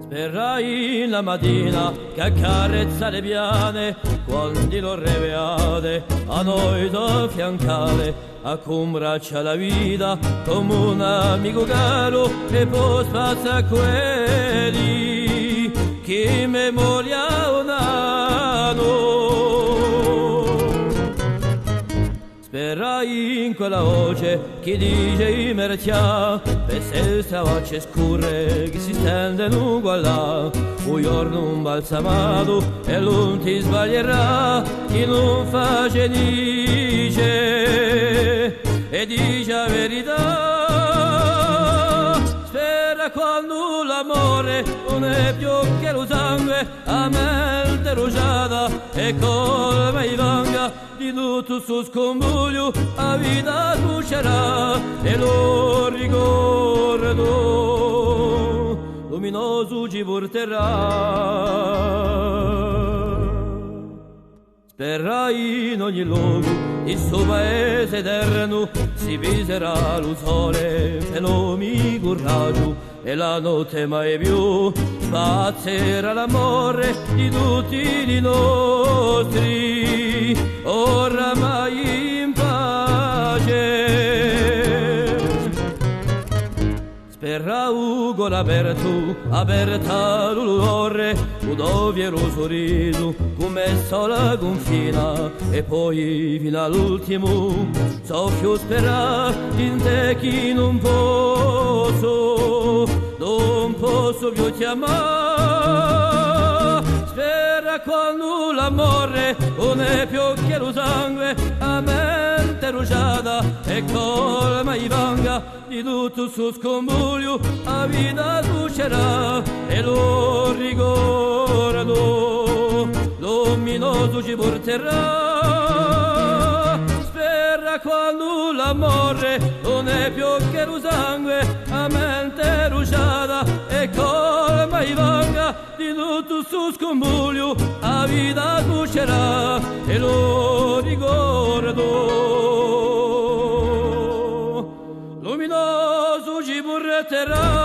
Sperrai la mattina che accarezza le piane quando lo reveate a noi da fiancare a combraccia la vita come un amico caro e poi spazza a quelli che memoria un anno. Sperrai in quella voce che dice i mercia per se sta voce scurre che si stende uguale un giorno un balsamato e non ti sbaglierà chi non fa dice e dice la verità. Spera quando l'amore non è più che lo sangue a mente rugiata e colma i vanga di tutto su scombuglio a vita lucerà e lo ricordo luminoso ci porterà. Sperrai in ogni luogo il suo paese eterno si viserà lo sole e lo mi coraggio e la notte mai più spazzerà l'amore di tutti i nostri oramai in pace. Sperra ugo l'aperto aperta l'olore dove lo sorriso come sola confina e poi fino all'ultimo soffio sperà in te chi non posso più chiamare. Spera quando l'amore non è più che lo sangue a mente rugiata e colma i vanga di tutto su scombuglio a vita lucerà e lo ricordo luminoso ci porterà. Spera quando l'amore non è più che lo sangue a mente rugiata e colma i vanga di tutto su scombuglio a vita lucerà e lo ricordo luminoso ci porterà.